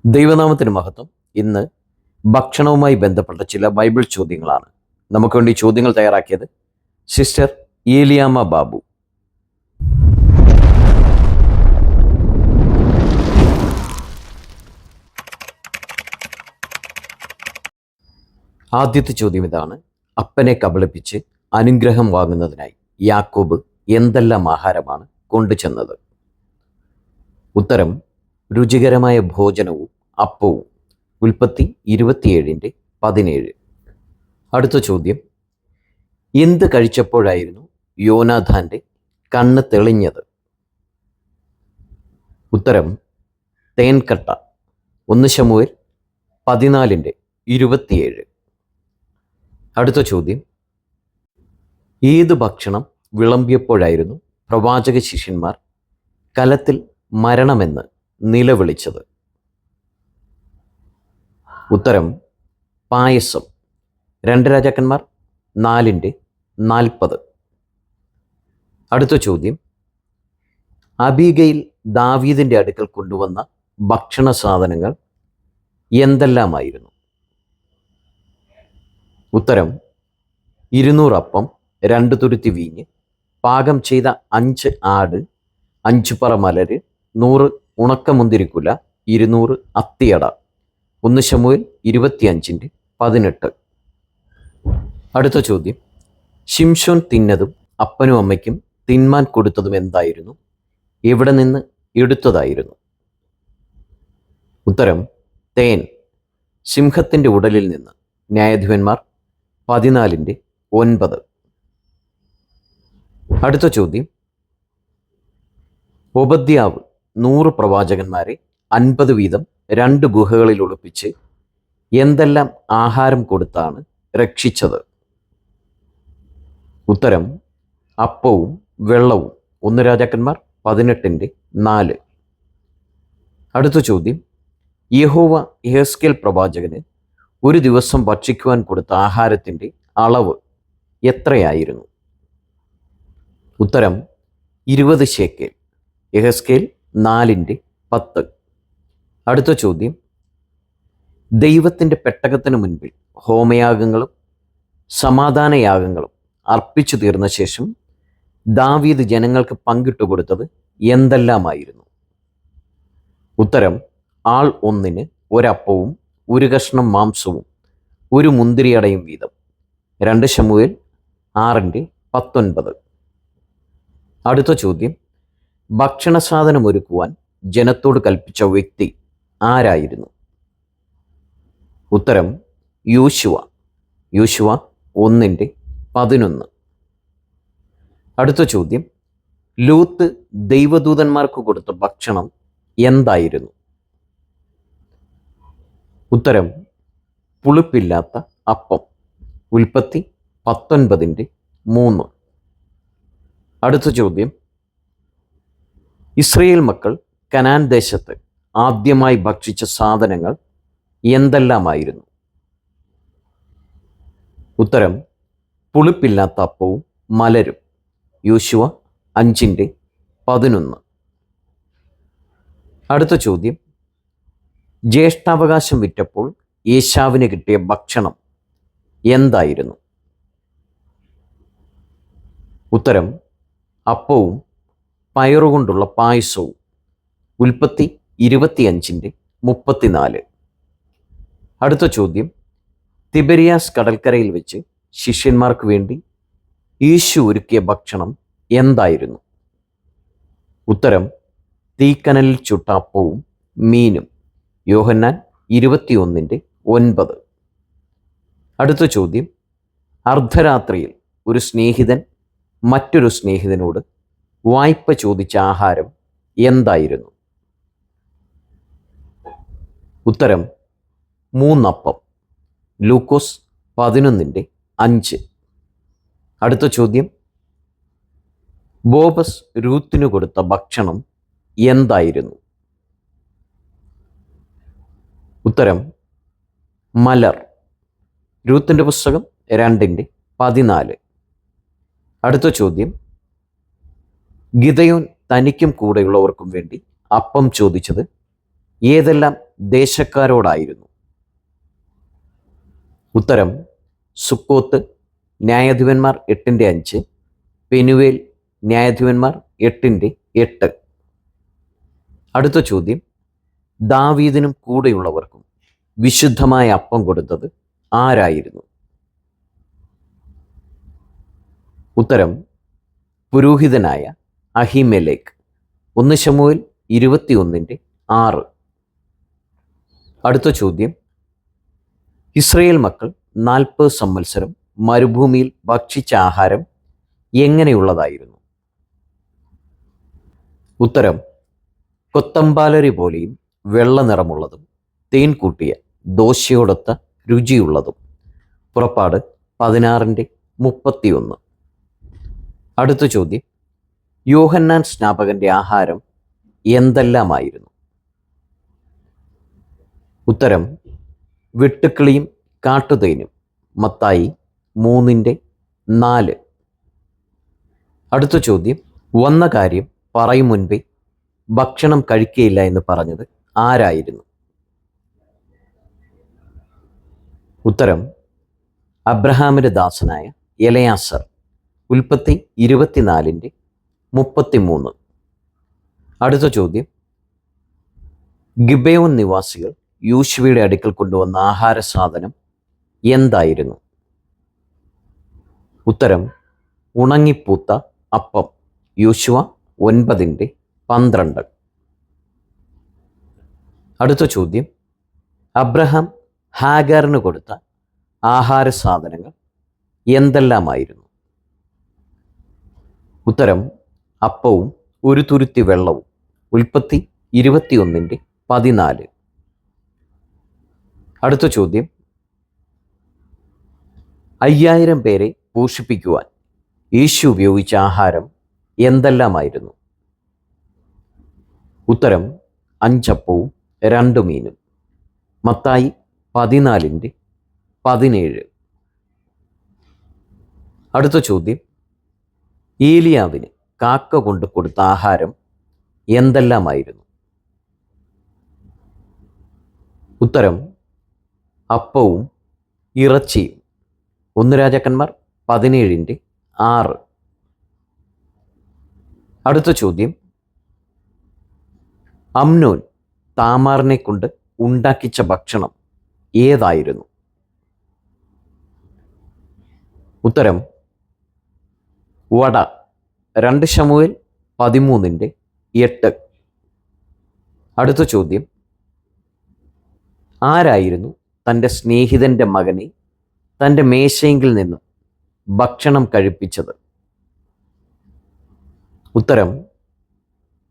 ദൈവനാമത്തിന് മഹത്വം. ഇന്ന് ഭക്ഷണവുമായി ബന്ധപ്പെട്ട ചില ബൈബിൾ ചോദ്യങ്ങളാണ് നമുക്ക് വേണ്ടി ചോദ്യങ്ങൾ തയ്യാറാക്കിയത് സിസ്റ്റർ ഏലിയാമ്മ ബാബു. ആദ്യത്തെ ചോദ്യം ഇതാണ്: അപ്പനെ കബളിപ്പിച്ച് അനുഗ്രഹം വാങ്ങുന്നതിനായി യാക്കോബ് എന്തെല്ലാം ആഹാരമാണ് കൊണ്ടുചെന്നത്? ഉത്തരം: രുചികരമായ ഭോജനവും അപ്പവും. ഉൽപ്പത്തി 27:17. അടുത്ത ചോദ്യം: എന്ത് കഴിച്ചപ്പോഴായിരുന്നു യോനാഥാന്റെ കണ്ണ് തെളിഞ്ഞത്? ഉത്തരം: തേൻകട്ട. 1 ശമൂവേൽ 14:27. അടുത്ത ചോദ്യം: ഏത് ഭക്ഷണം വിളമ്പിയപ്പോഴായിരുന്നു പ്രവാചക ശിഷ്യന്മാർ കലത്തിൽ മരണമെന്ന് നിലവിളിച്ചത്? ഉത്തരം: പായസം. 2 രാജാക്കന്മാർ 4:40. അടുത്ത ചോദ്യം: അബീഗയിൽ ദാവീദിന്റെ അടുക്കൽ കൊണ്ടുവന്ന ഭക്ഷണ സാധനങ്ങൾ എന്തെല്ലാമായിരുന്നു? ഉത്തരം: 200 അപ്പം, 2 തുരുത്തി വീഞ്ഞ്, പാകം ചെയ്ത 5 ആട്, 5 പറ മലര്, 100 ഉണക്കമുന്തിരിക്കുല, 200 അത്തിയട. 1 ശമൂവേൽ 25:18. അടുത്ത ചോദ്യം: ശിംശോൻ തിന്നതും അപ്പനും അമ്മയ്ക്കും തിന്മാൻ കൊടുത്തതും എന്തായിരുന്നു? എവിടെ നിന്ന് എടുത്തതായിരുന്നു? ഉത്തരം: തേൻ. സിംഹത്തിൻ്റെ ഉടലിൽ നിന്ന്. ന്യായാധിപന്മാർ 14:9. അടുത്ത ചോദ്യം: ഒബദ്യാവ് 100 പ്രവാചകന്മാരെ 50 വീതം 2 ഗുഹകളിൽ ഒളിപ്പിച്ച് എന്തെല്ലാം ആഹാരം കൊടുത്താണ് രക്ഷിച്ചത്? ഉത്തരം: അപ്പവും വെള്ളവും. 1 രാജാക്കന്മാർ 18:4. അടുത്ത ചോദ്യം: യഹോവ യെഹെസ്കേൽ പ്രവാചകന് ഒരു ദിവസം ഭക്ഷിക്കുവാൻ കൊടുത്ത ആഹാരത്തിൻ്റെ അളവ് എത്രയായിരുന്നു? ഉത്തരം: 20 ശേക്കെൽ. യെഹെസ്കേൽ 4:10. അടുത്ത ചോദ്യം: ദൈവത്തിൻ്റെ പെട്ടകത്തിന് മുൻപിൽ ഹോമയാഗങ്ങളും സമാധാനയാഗങ്ങളും അർപ്പിച്ചു തീർന്ന ശേഷം ദാവീദ് ജനങ്ങൾക്ക് പങ്കിട്ടു കൊടുത്തത് എന്തെല്ലാമായിരുന്നു? ഉത്തരം: ആൾ ഒന്നിന് 1 അപ്പവും 1 കഷ്ണം മാംസവും 1 മുന്തിരിയടയും വീതം. 2 ശമൂവേൽ 6:19. അടുത്ത ചോദ്യം: ഭക്ഷണ സാധനം ഒരുക്കുവാൻ ജനത്തോട് കൽപ്പിച്ച വ്യക്തി ആരായിരുന്നു? ഉത്തരം: യോശുവ. യോശുവ 1:11. അടുത്ത ചോദ്യം: ലൂത്ത് ദൈവദൂതന്മാർക്ക് കൊടുത്ത ഭക്ഷണം എന്തായിരുന്നു? ഉത്തരം: പുളിപ്പില്ലാത്ത അപ്പം. ഉൽപ്പത്തി 19:3. അടുത്ത ചോദ്യം: ഇസ്രയേൽ മക്കൾ കനാൻ ദേശത്ത് ആദ്യമായി ഭക്ഷിച്ച സാധനങ്ങൾ എന്തെല്ലാമായിരുന്നു? ഉത്തരം: പുളിപ്പില്ലാത്ത അപ്പവും മലരും. യോശുവ 5:11. അടുത്ത ചോദ്യം: ജ്യേഷ്ഠാവകാശം വിറ്റപ്പോൾ ഏശാവിന് കിട്ടിയ ഭക്ഷണം എന്തായിരുന്നു? ഉത്തരം: അപ്പവും പയറുകൊണ്ടുള്ള പായസവും. ഉൽപ്പത്തി 25:34. അടുത്ത ചോദ്യം: തിബരിയാസ് കടൽക്കരയിൽ വെച്ച് ശിഷ്യന്മാർക്ക് വേണ്ടി യേശു ഒരുക്കിയ ഭക്ഷണം എന്തായിരുന്നു? ഉത്തരം: തീക്കനലിൽ ചുട്ട അപ്പവും മീനും. യോഹന്നാൻ 21:9. അടുത്ത ചോദ്യം: അർദ്ധരാത്രിയിൽ ഒരു സ്നേഹിതൻ മറ്റൊരു സ്നേഹിതനോട് വായ്പ ചോദിച്ച ആഹാരം എന്തായിരുന്നു? ഉത്തരം: 3 അപ്പം. ലൂക്കോസ് 11:5. അടുത്ത ചോദ്യം: ബോബസ് രൂത്തിനു കൊടുത്ത ഭക്ഷണം എന്തായിരുന്നു? ഉത്തരം: മലർ. രൂത്തിൻ്റെ പുസ്തകം 2:14. അടുത്ത ചോദ്യം: ഗിദെയോൻ തനിക്കും കൂടെയുള്ളവർക്കും വേണ്ടി അപ്പം ചോദിച്ചത് ഏതെല്ലാം ദേശക്കാരോടായിരുന്നു? ഉത്തരം സുക്കോത്ത്, ന്യായാധിപന്മാർ 8:5, പെനുവേൽ, ന്യായാധിപന്മാർ 8:8. അടുത്ത ചോദ്യം, ദാവീദിനും കൂടെയുള്ളവർക്കും വിശുദ്ധമായ അപ്പം കൊടുത്തത് ആരായിരുന്നു? ഉത്തരം പുരോഹിതനായ അഹിമെലേക്ക്. 1 ശമൂവേൽ 21:6. അടുത്ത ചോദ്യം, ഇസ്രയേൽ മക്കൾ 40 സംവത്സരം മരുഭൂമിയിൽ ഭക്ഷിച്ച ആഹാരം എങ്ങനെയുള്ളതായിരുന്നു? ഉത്തരം കൊത്തമ്പാലരി പോലെയും വെള്ള നിറമുള്ളതും തേൻ കൂട്ടിയ ദോശയോടൊത്ത രുചിയുള്ളതും. പുറപ്പാട് 16:31. അടുത്ത ചോദ്യം, യോഹന്നാൻ സ്നാപകന്റെ ആഹാരം എന്തെല്ലാമായിരുന്നു? ഉത്തരം വെട്ടുക്കിളിയും കാട്ടുതേനും. മത്തായി 3:4. അടുത്ത ചോദ്യം, വന്ന കാര്യം പറയും മുൻപേ ഭക്ഷണം കഴിക്കുകയില്ല എന്ന് പറഞ്ഞത് ആരായിരുന്നു? ഉത്തരം അബ്രഹാമിന്റെ ദാസനായ എലയാസർ. ഉൽപ്പത്തി 24:33. അടുത്ത ചോദ്യം, ഗിബെയോൻ നിവാസികൾ യോശുവയുടെ അടുക്കൽ കൊണ്ടുവന്ന ആഹാര സാധനം എന്തായിരുന്നു? ഉത്തരം ഉണങ്ങിപ്പൂത്ത അപ്പം. യോശുവ 9:12. അടുത്ത ചോദ്യം, അബ്രഹാം ഹാഗാറിന് കൊടുത്ത ആഹാര സാധനങ്ങൾ എന്തെല്ലാമായിരുന്നു? ഉത്തരം അപ്പവും ഒരു തുരുത്തി വെള്ളവും. ഉൽപ്പത്തി 21:14. അടുത്ത ചോദ്യം, 5000 പേരെ പോഷിപ്പിക്കുവാൻ യേശു ഉപയോഗിച്ച ആഹാരം എന്തെല്ലാമായിരുന്നു? ഉത്തരം 5 അപ്പവും 2 മീനും. മത്തായി 14:17. അടുത്ത ചോദ്യം, ഏലിയാവിന് കാക്ക കൊണ്ട് കൊടുത്ത ആഹാരം എന്തെല്ലാമായിരുന്നു? ഉത്തരം അപ്പവും ഇറച്ചിയും. 1 രാജാക്കന്മാർ 17:6. അടുത്ത ചോദ്യം, അമ്നോൻ താമാറിനെ കൊണ്ട് ഉണ്ടാക്കിച്ച ഭക്ഷണം ഏതായിരുന്നു? ഉത്തരം വട. 2 ശമൂവേൽ 13:8. അടുത്ത ചോദ്യം, ആരായിരുന്നു തൻ്റെ സ്നേഹിതൻ്റെ മകനെ തൻ്റെ മേശയെങ്കിൽ നിന്നും ഭക്ഷണം കഴിപ്പിച്ചത്? ഉത്തരം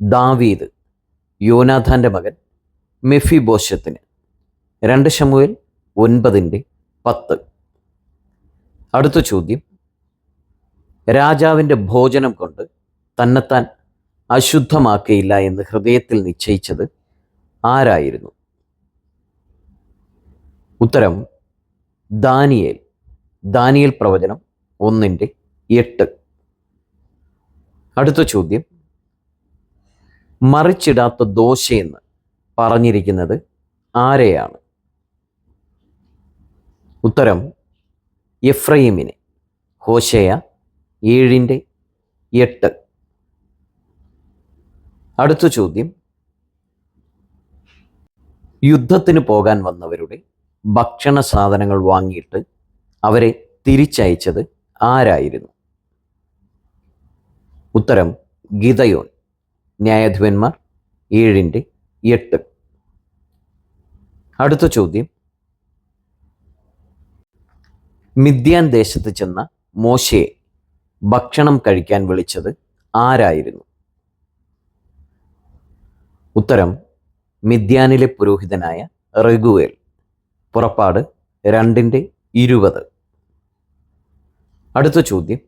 ദാവീദ്, യോനാഥാൻ്റെ മകൻ മെഫിബോശത്തിന്. 2 ശമൂവേൽ 9:10. അടുത്ത ചോദ്യം, രാജാവിൻ്റെ ഭോജനം കൊണ്ട് തന്നെത്താൻ അശുദ്ധമാക്കയില്ല എന്ന് ഹൃദയത്തിൽ നിശ്ചയിച്ചത് ആരായിരുന്നു? ഉത്തരം ദാനിയേൽ. ദാനിയേൽ പ്രവചനം 1:8. അടുത്ത ചോദ്യം, മറിച്ചിടാത്ത ദോശയെന്ന് പറഞ്ഞിരിക്കുന്നത് ആരെയാണ്? ഉത്തരം എഫ്രൈമിനെ. ഹോശേയ 7:8. അടുത്ത ചോദ്യം, യുദ്ധത്തിന് പോകാൻ വന്നവരുടെ ഭക്ഷണ സാധനങ്ങൾ വാങ്ങിയിട്ട് അവരെ തിരിച്ചയച്ചത് ആരായിരുന്നു? ഉത്തരം ഗിദയോൻ. ന്യായാധിപന്മാർ 7:8. അടുത്ത ചോദ്യം, മിദ്യാൻ ദേശത്ത് ചെന്ന മോശയെ ഭക്ഷണം കഴിക്കാൻ വിളിച്ചത് ആരായിരുന്നു? ഉത്തരം മിദ്യാനിലെ പുരോഹിതനായ റെഗുവേൽ. പുറപ്പാട് 2:20. അടുത്ത ചോദ്യം,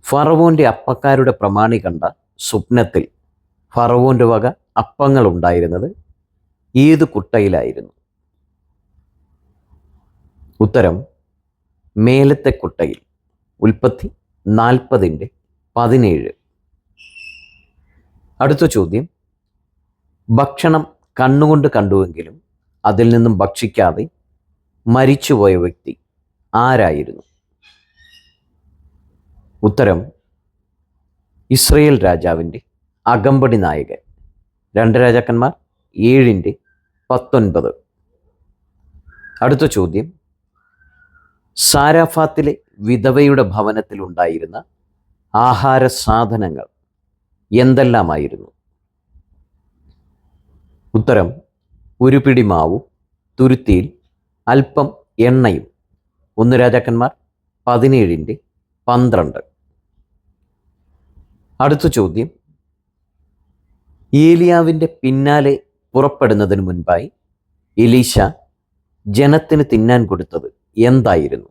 ഫറവോന്റെ അപ്പക്കാരുടെ പ്രമാണി കണ്ട സ്വപ്നത്തിൽ ഫറവോന്റെ വക അപ്പങ്ങൾ ഉണ്ടായിരുന്നത് ഏത് കുട്ടയിലായിരുന്നു? ഉത്തരം മേലത്തെ കുട്ടയിൽ. ഉൽപ്പത്തി 40:17. അടുത്ത ചോദ്യം, ഭക്ഷണം കണ്ണുകൊണ്ട് കണ്ടുവെങ്കിലും അതിൽ നിന്നും ഭക്ഷിക്കാതെ മരിച്ചുപോയ വ്യക്തി ആരായിരുന്നു? ഉത്തരം ഇസ്രയേൽ രാജാവിൻ്റെ അകമ്പടി നായകൻ. 2 രാജാക്കന്മാർ 7:19. അടുത്ത ചോദ്യം, സാരാഫാത്തിലെ വിധവയുടെ ഭവനത്തിൽ ഉണ്ടായിരുന്ന ആഹാര സാധനങ്ങൾ എന്തെല്ലാമായിരുന്നു? ഉത്തരം ഒരു പിടി മാവും തുരുത്തിയിൽ അല്പം എണ്ണയും. 1 രാജാക്കന്മാർ 17:12. അടുത്ത ചോദ്യം, ഏലിയാവിൻ്റെ പിന്നാലെ പുറപ്പെടുന്നതിന് മുൻപായി എലീശ ജനത്തിന് തിന്നാൻ കൊടുത്തത് എന്തായിരുന്നു?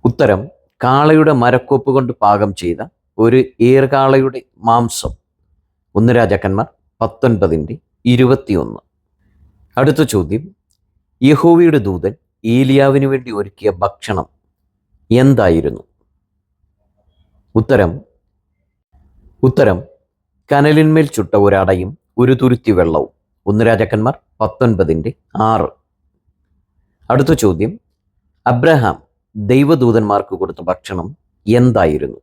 ഉത്തരം കാളയുടെ മരക്കോപ്പ് കൊണ്ട് പാകം ചെയ്ത ഒരു ഏർകാളയുടെ മാംസം. 1 രാജാക്കന്മാർ 19:21. അടുത്ത ചോദ്യം, യഹോവയുടെ ദൂതൻ ഏലിയാവിന് വേണ്ടി ഒരുക്കിയ ഭക്ഷണം എന്തായിരുന്നു? ഉത്തരം കനലിന്മേൽ ചുട്ട ഒരടയും ഒരു തുരുത്തി വെള്ളവും. 1 രാജാക്കന്മാർ 19:6. അടുത്ത ചോദ്യം, അബ്രഹാം ദൈവദൂതന്മാർക്ക് കൊടുത്ത ഭക്ഷണം എന്തായിരുന്നു?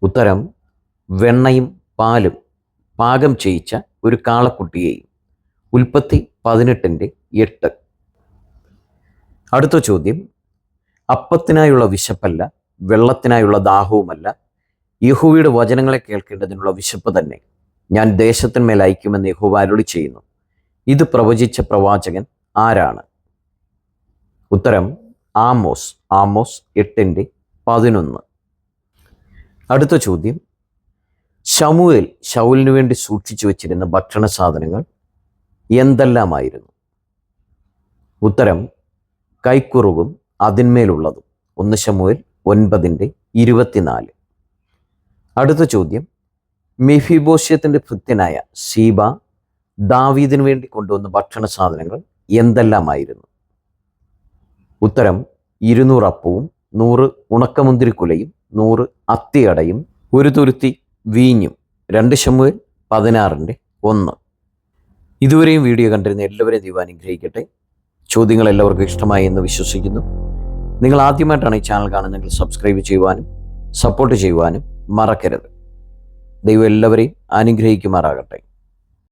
ഉത്തരം വെണ്ണയും പാലും പാകം ചെയ്യിച്ച ഒരു കാളക്കുട്ടിയെയും. ഉൽപ്പത്തി 18:8. അടുത്ത ചോദ്യം, അപ്പത്തിനായുള്ള വിശപ്പല്ല, വെള്ളത്തിനായുള്ള ദാഹവുമല്ല, യഹോവയുടെ വചനങ്ങളെ കേൾക്കേണ്ടതിനുള്ള വിശപ്പ് തന്നെ ഞാൻ ദേശത്തിന്മേൽ അയക്കുമെന്ന് യഹോവ അരുളി ചെയ്യുന്നു. ഇത് പ്രവചിച്ച പ്രവാചകൻ ആരാണ്? ഉത്തരം ആമോസ് 8:11. അടുത്ത ചോദ്യം, ശമൂവേൽ ശൗലിനു വേണ്ടി സൂക്ഷിച്ചു വച്ചിരുന്ന ഭക്ഷണ സാധനങ്ങൾ എന്തെല്ലാമായിരുന്നു? ഉത്തരം കൈക്കുറുവും അതിന്മേലുള്ളതും. 1 ശമൂവേൽ 9:24. അടുത്ത ചോദ്യം, മെഫീബോശ്യത്തിൻ്റെ ഭൃത്യനായ സീബ ദാവീദിനു വേണ്ടി കൊണ്ടുവന്ന ഭക്ഷണ സാധനങ്ങൾ എന്തെല്ലാമായിരുന്നു? ഉത്തരം 200 അപ്പവും 100 ഉണക്കമുന്തിരിക്കുലയും 100 അത്തിയടയും ഒരു തുരുത്തി വീഞ്ഞും. 2 ശമൂവേൽ 16:1. ഇതുവരെയും വീഡിയോ കണ്ടിരുന്ന എല്ലാവരെയും ദൈവം അനുഗ്രഹിക്കട്ടെ. ചോദ്യങ്ങൾ എല്ലാവർക്കും ഇഷ്ടമായി എന്ന് വിശ്വസിക്കുന്നു. നിങ്ങൾ ആദ്യമായിട്ടാണ് ഈ ചാനൽ കാണുന്നതെങ്കിൽ സബ്സ്ക്രൈബ് ചെയ്യുവാനും സപ്പോർട്ട് ചെയ്യുവാനും മറക്കരുത്. ദൈവം എല്ലാവരെയും അനുഗ്രഹിക്കുമാറാകട്ടെ.